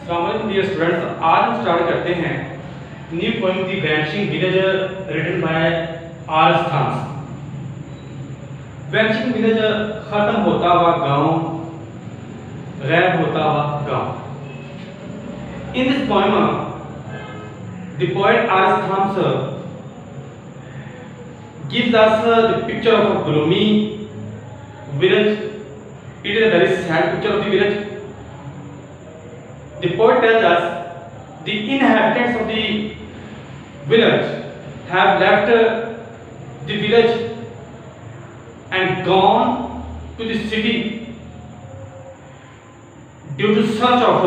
अस्सलाम dear students, आज हम स्टार्ट करते हैं new poem the vanishing village written by R Sthan. Vanishing village खत्म होता हुआ गांव, गैब होता हुआ गांव। In this poem the poet R Sthan gives us the picture of a gloomy village. It is a very sad picture of the village. The poet tells us the inhabitants of the village have left the village and gone to the city due to search of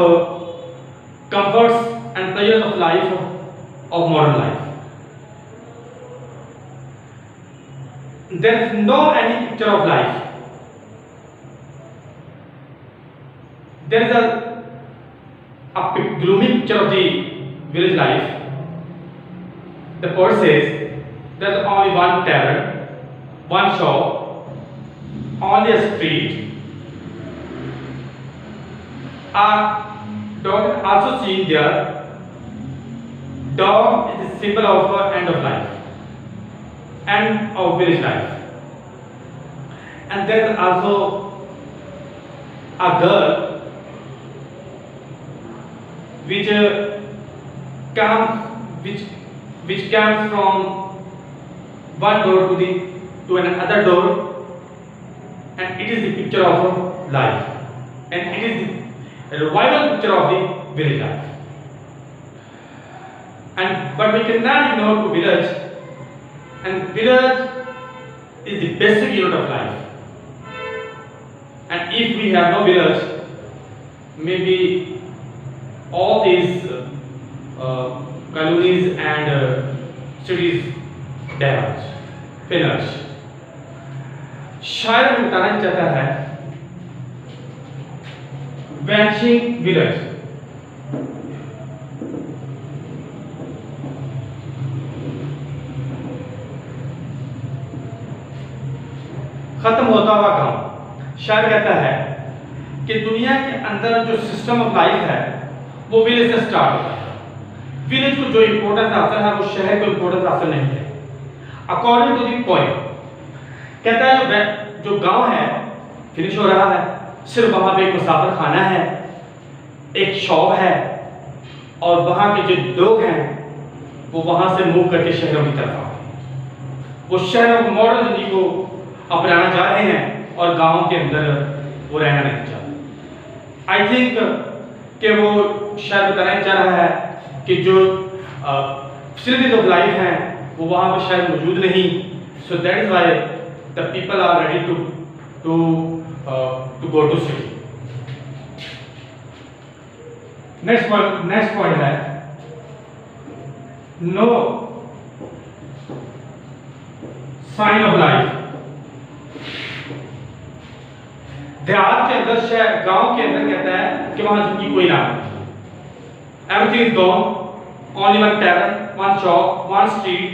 comforts and pleasures of life, of modern life. There is no any picture of life. There is a gloomy picture of the village life. The poet says there is only one tavern, one shop, only a street. A dog is also seen there. Dog is the symbol of end of life, end of village life. And there is also a girl which comes from one door to another door, and it is the picture of life, and it is the revival picture of the village life. But we cannot ignore the village, and village is the basic unit of life. And if we have no village, maybe all these colonies and cities damage, finish. शायर बताना चाहता है vanishing village. खत्म होता हुआ गांव। शायर कहता है कि दुनिया के अंदर जो सिस्टम ऑफ लाइफ है वो विलेज से स्टार्ट होता है। विलेज को जो इंपॉर्टेंस हासिल है वो शहर को इंपॉर्टेंस हासिल नहीं है। अकॉर्डिंग टू दी पोएम कहता है जो गांव है फिनिश हो रहा है, सिर्फ वहां पे एक मुसाफिर खाना है, एक शॉप है, और वहां के जो लोग हैं वो वहां से मूव करके शहरों की तरफ आ गए। वो शहरों को मॉडर्न जिंदगी को अपनाना चाह रहे हैं और गांव के अंदर वो रहना नहीं चाहते। आई थिंक कि वो शायद बताना चाह रहा है कि जो फैसिलिटीज ऑफ लाइफ हैं वो वहाँ पर शायद मौजूद नहीं। So that is why the people are ready to go to city. Next point है नो साइन ऑफ लाइफ। देहात के अंदर, गांव के अंदर कहता है कि वहां जिंदगी कोई नाम नहीं। Everything is gone, only one tavern, one shop, one street,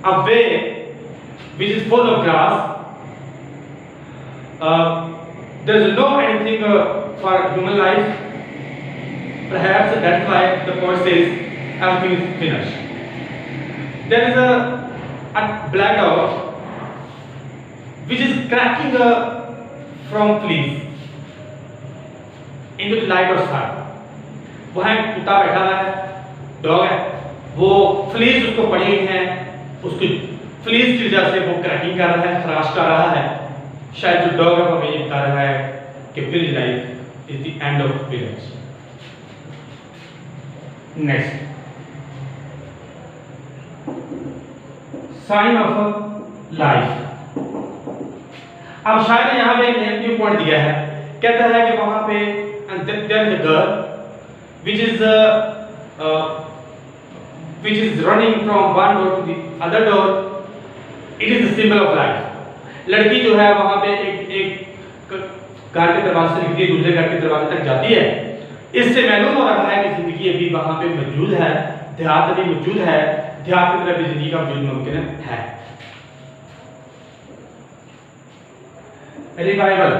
a way which is full of grass. There is no anything for human life. Perhaps that's why the poet says everything is finished. There is a black dog which is cracking from fleas into the light of sun. वहाँ एक कुत्ता बैठा हुआ है, dog है, वो fleas उसको पड़ी हुई है, उसकी फ्लीज की वजह से वो क्रैकिंग कर रहा है, खराश कर रहा है। शायद जो डॉग है वो हमें ये बता रहा है कि village life is the end of village. Next, sign of life. अब शायद यहाँ पे एक न्यू पॉइंट दिया है। कहता है कि वहां पे there is a girl which is running from one door to the other door. It is the symbol of life. लड़की जो है वहां पे एक घर के दरवाजे से निकलती है, दूसरे घर के दरवाजे तक जाती है। इससे मालूम हो रहा है कि जिंदगी अभी वहां पे मौजूद है, देहात अभी मौजूद है, देहात की तरफ भी जिंदगी का वजूद मुमकिन है। Revival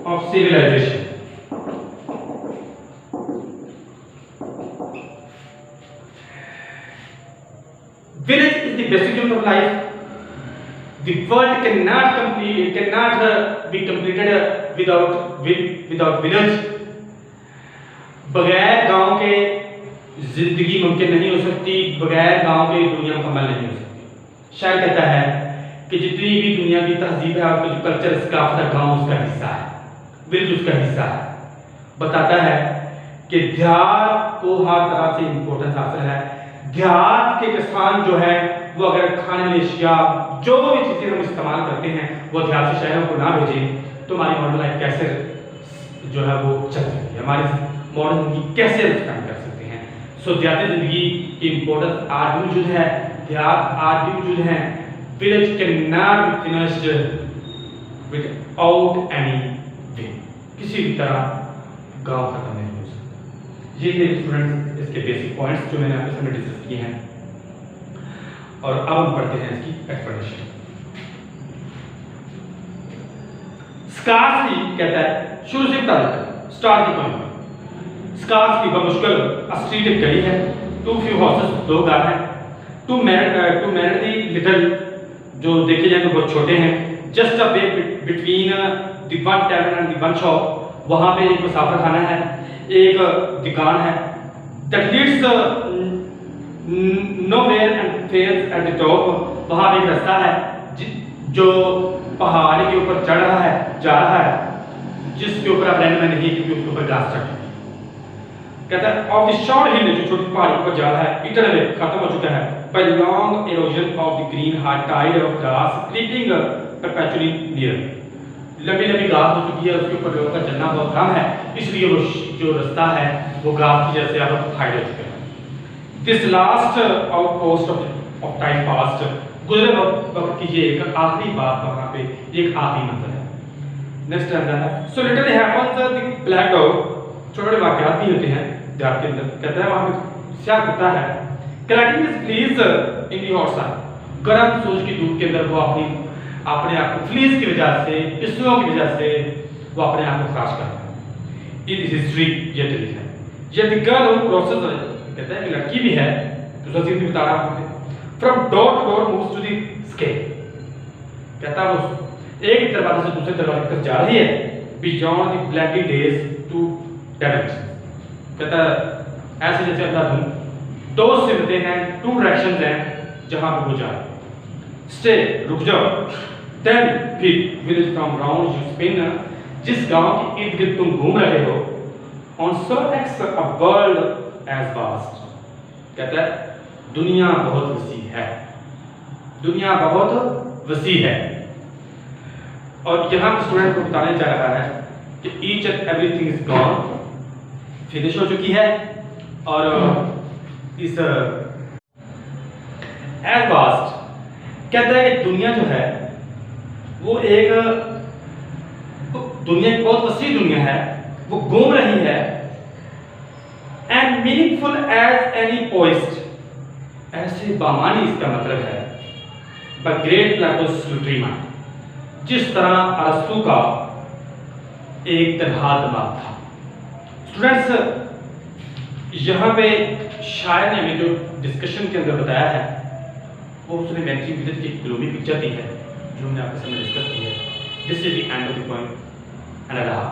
of civilization. of life. The world cannot be completed without village. बगैर गांव के जिंदगी मुमकिन नहीं हो सकती, बगैर गांव के दुनिया मुकम्मल नहीं हो सकती। शायर कहता है कि जितनी भी दुनिया की तहजीब है, उसका जो कल्चर स्काफ था, गांव उसका हिस्सा है, विलेज उसका हिस्सा है। बताता है कि देहात को हर तरह से इम्पोर्टेंस हासिल है। देहात के किसान जो है वो अगर खाने में अशिया जो भी चीज़ें हम इस्तेमाल करते हैं वो देहात से शहरों को ना भेजें तो हमारी मॉडर्न लाइफ कैसे जो है वो चल सकती है, हमारी मॉडर्न जिंदगी कैसे स्पेंड कर सकते हैं। सो देहाती जिंदगी की इम्पोर्टेंस आज भी मौजूद है, देहात आज भी मौजूद है। Village can not be finished without any way, किसी भी तरह गाँव खत्म नहीं हो सकता। ये थे स्टूडेंट्स इसके बेसिक पॉइंट्स जो मैंने आपके सामने डिस्कस किए हैं, और अब हम पढ़ते हैं इसकी एक्सप्लेनेशन। स्कार्सली कहता है, शुरू से बता देता है स्टार की पॉइंट में। स्कार्सली बमुश्किल स्ट्रीट एक गली है, टू फ्यू हाउसेस, दो घर हैं, टू मैरिड दी लिटिल, जो देखे जाए तो बहुत छोटे हैं, just a way between the one tavern and the one shop, वहां पे एक मुसाफिर खाना है, एक दुकान है, that leads nowhere and fails at the top, वहां पे एक रास्ता है जो पहाड़ के ऊपर चढ़ रहा है, जा रहा है, जिसके ऊपर आप रहने में नहीं, क्योंकि उसके ऊपर घास चढ़ है। कहता है ऑफ द शॉर्ट हिल, जो छोटी पहाड़ी पर जा रहा है, इटन अवे, खत्म हो चुका है, by long erosion of the green hard tide of grass creeping perpetually near, लंबी लंबी घास हो चुकी है, उसके ऊपर लोगों का चलना बहुत कम है, इसलिए वो जो रास्ता है वो घास की जैसे अब हाइड हो चुका है। This last outpost of time past, गुजरे वक्त की ये एक आखिरी बात, वहाँ पे एक आखिरी मंजिल है। नेक्स्ट आता है, so little happens the black dog, छोटे वाक़यात भी होते हैं देहात के अंदर। कहता है वहाँ पे स्याह कुत्ता है, cracking his fleas in the hot sun, गर्म सूरज की धूप के अंदर वो अपने आप को फ्लीज की वजह से, पिस्सुओं की वजह से वो अपने आप को खराश करता है। It is history, ये तरीका है। Yet the girl who crosses, कहता है कि लड़की भी है, दूसरा चीज भी बता रहा हूं, from door to door moves to the scale, कहता है वो एक दरवाजे से दूसरे दरवाजे तक जा रही है, beyond the blackie days to direction, कहता है ऐसे जैसे अंधाधुंध दो सिमतें हैं, टू डायरेक्शंस हैं जहां पे वो जा रहे हैं। स्टे, रुक जाओ, देन फिर village from round you spin, जिस गांव के इर्द गिर्द तुम घूम रहे हो, on so x a world as vast, कहता है दुनिया बहुत वसी है, दुनिया बहुत वसी है। और यहाँ स्टूडेंट को बताने जा रहा है कि each and everything is gone, finish हो चुकी है, और इस as vast कहता है कि दुनिया जो है वो एक दुनिया, बहुत वसी दुनिया है, वो घूम रही है, and meaningful as any poist, ऐसे बामानी इसका मतलब है, but great Plato's Lutrima, जिस तरह अरस्तु का एक तन्हा दिमाग था। स्टूडेंट्स यहाँ पे शायर ने हमें जो डिस्कशन के अंदर बताया है वो उसने मैक्सिम विलेज की ग्लोबी पिक्चर दी है जो हमने आपके सामने डिस्कस की है। This is the end of the point and Allah.